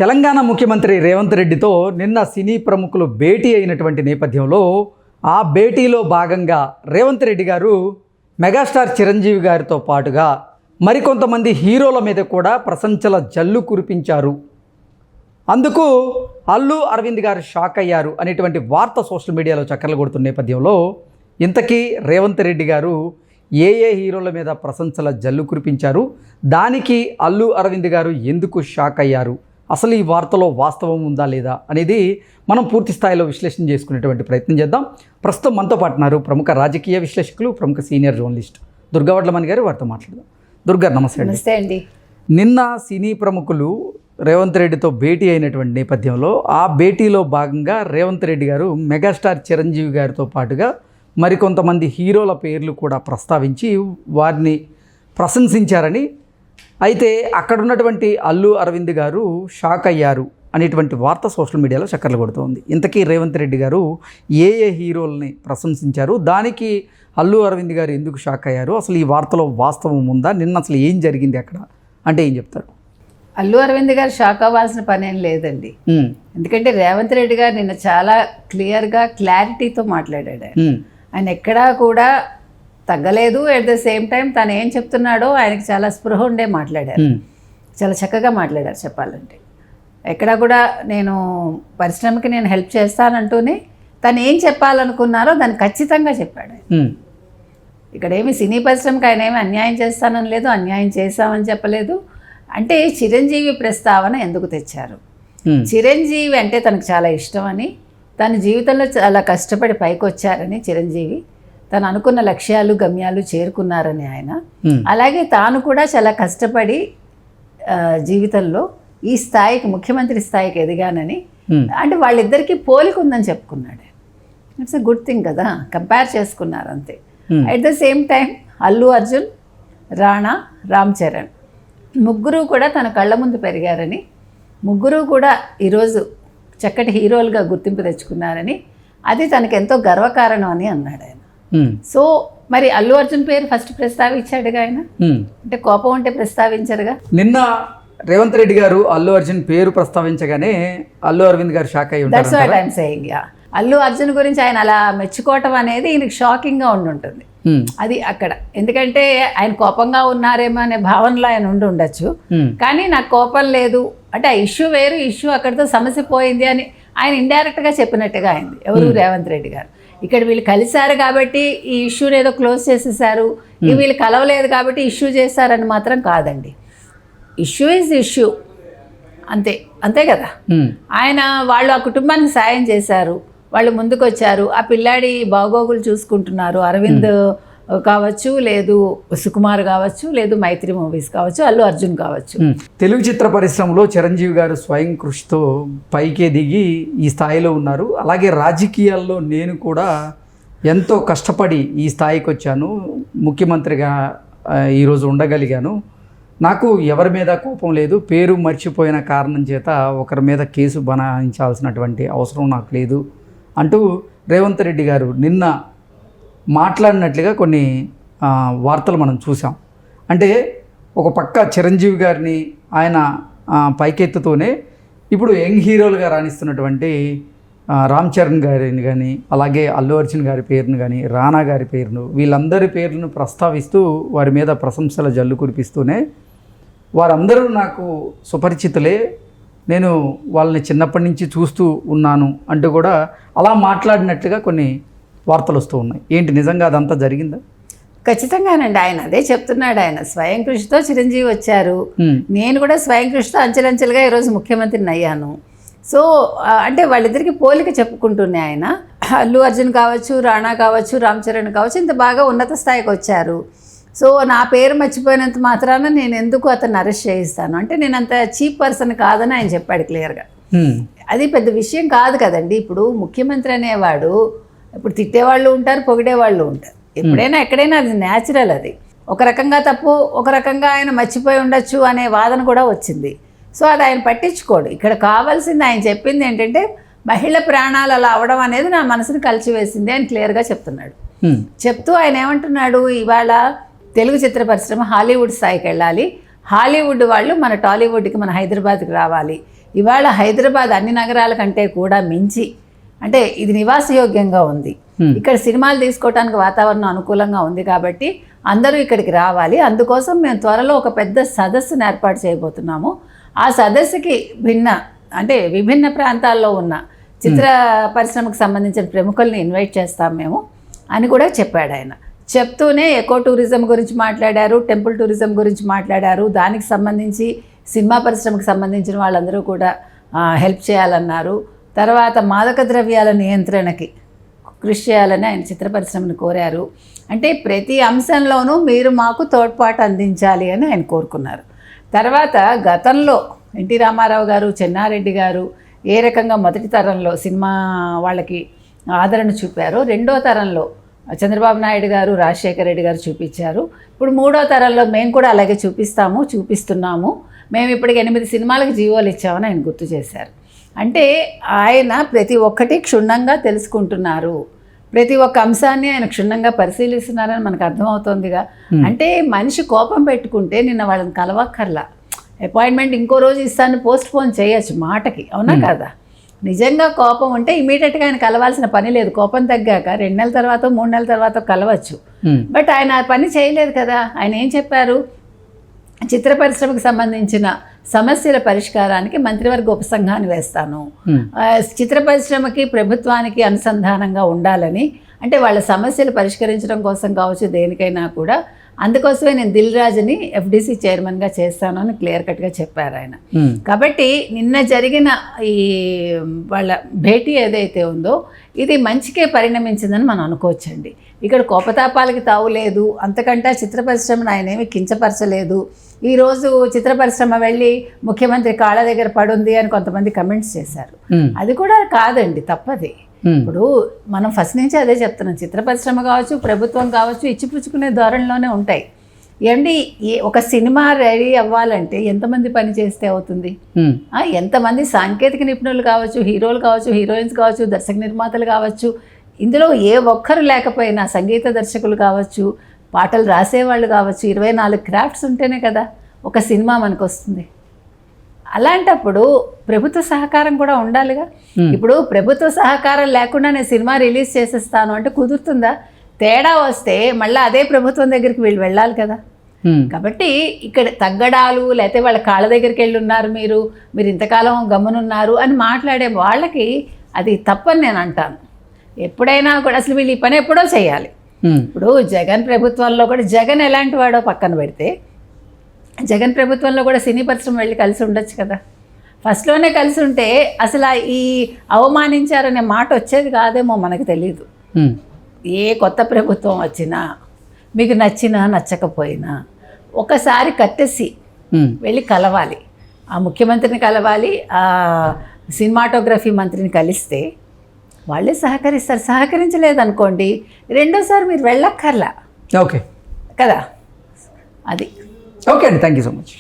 తెలంగాణ ముఖ్యమంత్రి రేవంత్ రెడ్డితో నిన్న సినీ ప్రముఖులు భేటీ అయినటువంటి నేపథ్యంలో ఆ భేటీలో భాగంగా రేవంత్ రెడ్డి గారు మెగాస్టార్ చిరంజీవి గారితో పాటుగా మరికొంతమంది హీరోల మీద కూడా ప్రశంసల జల్లు కురిపించారు. అందుకు అల్లు అరవింద్ గారు షాక్ అయ్యారు అనేటువంటి వార్త సోషల్ మీడియాలో చక్కర్లు కొడుతున్న నేపథ్యంలో ఇంతకీ రేవంత్ రెడ్డి గారు ఏ హీరోల మీద ప్రశంసల జల్లు కురిపించారు, దానికి అల్లు అరవింద్ గారు ఎందుకు షాక్ అయ్యారు, అసలు ఈ వార్తలో వాస్తవం ఉందా లేదా అనేది మనం పూర్తి స్థాయిలో విశ్లేషణ చేసుకునేటువంటి ప్రయత్నం చేద్దాం. ప్రస్తుతం మనతో పాటున్నారు ప్రముఖ రాజకీయ విశ్లేషకులు, ప్రముఖ సీనియర్ జర్నలిస్ట్ దుర్గా వడ్లమణి గారు. వారితో మాట్లాడదాం. దుర్గా, నమస్తే. నమస్తే అండి. నిన్న సినీ ప్రముఖులు రేవంత్ రెడ్డితో భేటీ అయినటువంటి నేపథ్యంలో ఆ భేటీలో భాగంగా రేవంత్ రెడ్డి గారు మెగాస్టార్ చిరంజీవి గారితో పాటుగా మరికొంతమంది హీరోల పేర్లు కూడా ప్రస్తావించి వారిని ప్రశంసించారని, అయితే అక్కడ ఉన్నటువంటి అల్లు అరవింద్ గారు షాక్ అయ్యారు అనేటువంటి వార్త సోషల్ మీడియాలో చక్కర్లు కొడుతోంది. ఇంతకీ రేవంత్ రెడ్డి గారు ఏ హీరోల్ని ప్రశంసించారు, దానికి అల్లు అరవింద్ గారు ఎందుకు షాక్ అయ్యారు, అసలు ఈ వార్తలో వాస్తవం ఉందా, నిన్న అసలు ఏం జరిగింది అక్కడ అంటే ఏం చెప్తారు? అల్లు అరవింద్ గారు షాక్ అవ్వాల్సిన పని ఏం లేదండి. ఎందుకంటే రేవంత్ రెడ్డి గారు నిన్న చాలా క్లియర్గా క్లారిటీతో మాట్లాడాడు. ఆయన ఎక్కడా కూడా తగ్గలేదు. ఎట్ ద సేమ్ టైం తను ఏం చెప్తున్నాడో ఆయనకి చాలా స్పృహ ఉండే మాట్లాడారు. చాలా చక్కగా మాట్లాడారు చెప్పాలంటే. ఎక్కడా కూడా నేను పరిశ్రమకి నేను హెల్ప్ చేస్తానంటూనే తను ఏం చెప్పాలనుకున్నారో దాన్ని ఖచ్చితంగా చెప్పాడు. ఇక్కడేమి సినీ పరిశ్రమకి ఆయన ఏమి అన్యాయం చేస్తానని లేదు, అన్యాయం చేశామని చెప్పలేదు. అంటే చిరంజీవి ప్రస్తావన ఎందుకు తెచ్చారు, చిరంజీవి అంటే తనకు చాలా ఇష్టమని, తన జీవితంలో చాలా కష్టపడి పైకి వచ్చారని, చిరంజీవి తను అనుకున్న లక్ష్యాలు గమ్యాలు చేరుకున్నారని ఆయన, అలాగే తాను కూడా చాలా కష్టపడి జీవితంలో ఈ స్థాయికి ముఖ్యమంత్రి స్థాయికి ఎదిగానని, అంటే వాళ్ళిద్దరికీ పోలిక ఉందని చెప్పుకున్నాడు. ఇట్స్ ఎ గుడ్ థింగ్ కదా, కంపేర్ చేసుకున్నారు అంతే. At the same time Allu Arjun, Rana, Ram Charan ముగ్గురు కూడా తన కళ్ళ ముందు పెరిగారని, ముగ్గురు కూడా ఈరోజు చక్కటి హీరోలుగా గుర్తింపు తెచ్చుకున్నారని, అది తనకు ఎంతో గర్వకారణం అని అన్నాడు ఆయన. సో మరి అల్లు అర్జున్ పేరు ఫస్ట్ ప్రస్తావించాడుగా ఆయన, అంటే కోపం ఉంటే ప్రస్తావించారుగా. నిన్న రేవంత్ రెడ్డి గారు అల్లు అర్జున్ పేరు ప్రస్తావించగానే అల్లు అరవింద్ గారు షాక్ అయ్యి ఉంటారు. That's what I'm saying. Allu Arjun గురించి ఆయన అలా మెచ్చుకోవటం అనేది ఈయనకి షాకింగ్గా ఉండుంటుంది. అది అక్కడ, ఎందుకంటే ఆయన కోపంగా ఉన్నారేమో అనే భావనలో ఆయన ఉండొచ్చు. కానీ నాకు కోపం లేదు అంటే ఆ ఇష్యూ వేరు, ఇష్యూ అక్కడితో సమస్య పోయింది అని ఆయన ఇండైరెక్ట్గా చెప్పినట్టుగా అయింది. ఎవరు? రేవంత్ రెడ్డి గారు. ఇక్కడ వీళ్ళు కలిశారు కాబట్టి ఈ ఇష్యూని ఏదో క్లోజ్ చేసేసారు, వీళ్ళు కలవలేదు కాబట్టి ఇష్యూ చేశారని మాత్రం కాదండి. ఇష్యూ ఈజ్ ఇష్యూ, అంతే అంతే కదా. ఆయన వాళ్ళు ఆ కుటుంబానికి సాయం చేశారు, వాళ్ళు ముందుకు వచ్చారు, ఆ పిల్లాడి బాగోగులు చూసుకుంటున్నారు. అరవింద్ కావచ్చు, లేదు సుకుమార్ కావచ్చు, లేదు మైత్రి మూవీస్ కావచ్చు, అల్లు అర్జున్ కావచ్చు. తెలుగు చిత్ర పరిశ్రమలో చిరంజీవి గారు స్వయం కృషితో పైకే దిగి ఈ స్థాయిలో ఉన్నారు. అలాగే రాజకీయాల్లో నేను కూడా ఎంతో కష్టపడి ఈ స్థాయికి వచ్చాను, ముఖ్యమంత్రిగా ఈరోజు ఉండగలిగాను, నాకు ఎవరి మీద కోపం లేదు, పేరు మర్చిపోయిన కారణం చేత ఒకరి మీద కేసు బనాయించాల్సినటువంటి అవసరం నాకు లేదు అంటూ రేవంత్ రెడ్డి గారు నిన్న మాట్లాడినట్లుగా కొన్ని వార్తలు మనం చూసాం. అంటే ఒక పక్క చిరంజీవి గారిని ఆయన పైకెత్తుతూనే ఇప్పుడు యంగ్ హీరోలుగా రాణిస్తున్నటువంటి రామ్ చరణ్ గారిని కానీ, అలాగే అల్లు అర్జున్ గారి పేరును కానీ, రానా గారి పేరును, వీళ్ళందరి పేర్లను ప్రస్తావిస్తూ వారి మీద ప్రశంసల జల్లు కురిపిస్తూనే వారందరూ నాకు సుపరిచితులే, నేను వాళ్ళని చిన్నప్పటి నుంచి చూస్తూ ఉన్నాను అంటూ కూడా అలా మాట్లాడినట్లుగా కొన్ని వార్తలు వస్తూ ఉన్నాయి. ఏంటి, నిజంగా అదంతా జరిగిందా? ఖచ్చితంగానండి. ఆయన అదే చెప్తున్నాడు. ఆయన స్వయం కృషితో చిరంజీవి వచ్చారు, నేను కూడా స్వయం కృషితో అంచెలంచెలుగా ఈరోజు ముఖ్యమంత్రిని అయ్యాను. సో అంటే వాళ్ళిద్దరికి పోలిక చెప్పుకుంటున్నాయి ఆయన. అల్లు అర్జున్ కావచ్చు, రాణా కావచ్చు, రామ్ చరణ్ కావచ్చు, ఇంత బాగా ఉన్నత స్థాయికి వచ్చారు. సో నా పేరు మర్చిపోయినంత మాత్రాన నేను ఎందుకు అతన్ని అరెస్ట్ చేయిస్తాను అంటే నేను అంత చీప్ పర్సన్ కాదని ఆయన చెప్పాడు క్లియర్గా. అది పెద్ద విషయం కాదు కదండి. ఇప్పుడు ముఖ్యమంత్రి అనేవాడు, ఇప్పుడు తిట్టేవాళ్ళు ఉంటారు, పొగిడేవాళ్ళు ఉంటారు, ఎప్పుడైనా ఎక్కడైనా అది న్యాచురల్. అది ఒక రకంగా తప్పు, ఒక రకంగా ఆయన మర్చిపోయి ఉండొచ్చు అనే వాదన కూడా వచ్చింది. సో అది ఆయన పట్టించుకోడు. ఇక్కడ కావాల్సింది ఆయన చెప్పింది ఏంటంటే మహిళ ప్రాణాలు అలా అవడం అనేది నా మనసుని కలిచివేసింది అని క్లియర్గా చెప్తున్నాడు. చెప్తూ ఆయన ఏమంటున్నాడు, ఇవాళ తెలుగు చిత్ర పరిశ్రమ హాలీవుడ్ స్థాయికి వెళ్ళాలి, హాలీవుడ్ వాళ్ళు మన టాలీవుడ్కి, మన హైదరాబాద్కి రావాలి, ఇవాళ హైదరాబాద్ అన్ని నగరాల కంటే కూడా మించి అంటే ఇది నివాసయోగ్యంగా ఉంది. ఇక్కడ సినిమాలు తీసుకోవడానికి వాతావరణం అనుకూలంగా ఉంది కాబట్టి అందరూ ఇక్కడికి రావాలి. అందుకోసం మేము త్వరలో ఒక పెద్ద సదస్సును ఏర్పాటు చేయబోతున్నాము. ఆ సదస్సుకి విభిన్న ప్రాంతాల్లో ఉన్న చిత్ర పరిశ్రమకు సంబంధించిన ప్రముఖుల్ని ఇన్వైట్ చేస్తాం మేము అని కూడా చెప్పాడు ఆయన. చెప్తూనే ఎకో టూరిజం గురించి మాట్లాడారు, టెంపుల్ టూరిజం గురించి మాట్లాడారు. దానికి సంబంధించి సినిమా పరిశ్రమకు సంబంధించిన వాళ్ళందరూ కూడా హెల్ప్ చేయాలన్నారు. తర్వాత మాదక ద్రవ్యాల నియంత్రణకి కృషి చేయాలని ఆయన చిత్ర పరిశ్రమను కోరారు. అంటే ప్రతి అంశంలోనూ మీరు మాకు తోడ్పాటు అందించాలి అని ఆయన కోరుకున్నారు. తర్వాత గతంలో ఎన్టీ రామారావు గారు, చెన్నారెడ్డి గారు ఏ రకంగా మొదటి తరంలో సినిమా వాళ్ళకి ఆదరణ చూపారో, రెండో తరంలో చంద్రబాబు నాయుడు గారు, రాజశేఖర రెడ్డి గారు చూపించారు. ఇప్పుడు మూడో తరంలో మేము కూడా అలాగే చూపిస్తున్నాము. మేము ఇప్పటికి 8 సినిమాలకు జీవోలు ఇచ్చామని ఆయన గుర్తు చేశారు. అంటే ఆయన ప్రతి ఒక్కటి క్షుణ్ణంగా తెలుసుకుంటున్నారు, ప్రతి ఒక్క అంశాన్ని ఆయన క్షుణ్ణంగా పరిశీలిస్తున్నారని మనకు అర్థమవుతోందిగా. అంటే మనిషి కోపం పెట్టుకుంటే నిన్న వాళ్ళని కలవక్కర్లా, అపాయింట్మెంట్ ఇంకో రోజు ఇస్తాను పోస్ట్ పోన్ చేయొచ్చు మాటకి, అవునా కదా. నిజంగా కోపం ఉంటే ఇమీడియట్గా ఆయన కలవాల్సిన పని లేదు. కోపం తగ్గాక 2 నెలల తర్వాత 3 నెలల తర్వాత కలవచ్చు. బట్ ఆయన ఆ పని చేయలేదు కదా. ఆయన ఏం చెప్పారు, చిత్ర పరిశ్రమకు సంబంధించిన సమస్యల పరిష్కారానికి మంత్రివర్గ ఉపసంఘాన్ని వేస్తాను, చిత్ర పరిశ్రమకి ప్రభుత్వానికి అనుసంధానంగా ఉండాలని, అంటే వాళ్ళ సమస్యలు పరిష్కరించడం కోసం కావచ్చు, దేనికైనా కూడా అందుకోసమే నేను దిల్ రాజుని ఎఫ్డిసి చైర్మన్గా చేస్తాను అని క్లియర్ కట్గా చెప్పారు ఆయన. కాబట్టి నిన్న జరిగిన ఈ వాళ్ళ భేటీ ఏదైతే ఉందో ఇది మంచికే పరిణమించిందని మనం అనుకోవచ్చండి. ఇక్కడ కోపతాపాలకి తావు లేదు, అంతకంటే చిత్ర పరిశ్రమను ఆయన ఏమీ కించపరచలేదు. ఈరోజు చిత్ర పరిశ్రమ వెళ్ళి ముఖ్యమంత్రి కాళ్ళ దగ్గర పడుంది అని కొంతమంది కమెంట్స్ చేశారు. అది కూడా కాదండి, తప్పది. ఇప్పుడు మనం ఫస్ట్ నుంచి అదే చెప్తున్నాం, చిత్ర పరిశ్రమ కావచ్చు, ప్రభుత్వం కావచ్చు, ఇచ్చిపుచ్చుకునే ధోరణిలోనే ఉంటాయి. ఏమండి, ఒక సినిమా రెడీ అవ్వాలంటే ఎంతమంది పని చేస్తే అవుతుంది? ఎంతమంది సాంకేతిక నిపుణులు కావచ్చు, హీరోలు కావచ్చు, హీరోయిన్స్ కావచ్చు, దర్శక నిర్మాతలు కావచ్చు, ఇందులో ఏ ఒక్కరు లేకపోయినా సంగీత దర్శకులు కావచ్చు, పాటలు రాసేవాళ్ళు కావచ్చు, 24 క్రాఫ్ట్స్ ఉంటేనే కదా ఒక సినిమా మనకు వస్తుంది. అలాంటప్పుడు ప్రభుత్వ సహకారం కూడా ఉండాలిగా. ఇప్పుడు ప్రభుత్వ సహకారం లేకుండా నేను సినిమా రిలీజ్ చేసేస్తాను అంటే కుదురుతుందా? తేడా వస్తే మళ్ళీ అదే ప్రభుత్వం దగ్గరికి వీళ్ళు వెళ్ళాలి కదా. కాబట్టి ఇక్కడ తగ్గడాలు, లేకపోతే వాళ్ళ కాళ్ళ దగ్గరికి వెళ్ళి ఉన్నారు, మీరు ఇంతకాలం గమ్మునున్నారు అని మాట్లాడే వాళ్ళకి అది తప్పని నేను అంటాను. ఎప్పుడైనా కూడా అసలు వీళ్ళు ఈ పని ఎప్పుడో చేయాలి. ఇప్పుడు జగన్ ప్రభుత్వంలో కూడా, జగన్ ఎలాంటి వాడో పక్కన పెడితే, జగన్ ప్రభుత్వంలో కూడా సినీ పరిశ్రమ వెళ్ళి కలిసి ఉండొచ్చు కదా. ఫస్ట్లోనే కలిసి ఉంటే అసలు ఈ అవమానించారనే మాట వచ్చేది కాదేమో, మనకు తెలియదు. ఏ కొత్త ప్రభుత్వం వచ్చినా మీకు నచ్చినా నచ్చకపోయినా ఒకసారి కట్టేసి వెళ్ళి కలవాలి, ఆ ముఖ్యమంత్రిని కలవాలి, ఆ సినిమాటోగ్రఫీ మంత్రిని కలిస్తే వాళ్ళే సహకరిస్తారు. సహకరించలేదనుకోండి రెండోసారి మీరు వెళ్ళక్కర్లా. ఓకే కదా, అది. ఓకే అండి, థ్యాంక్ యూ సో మచ్.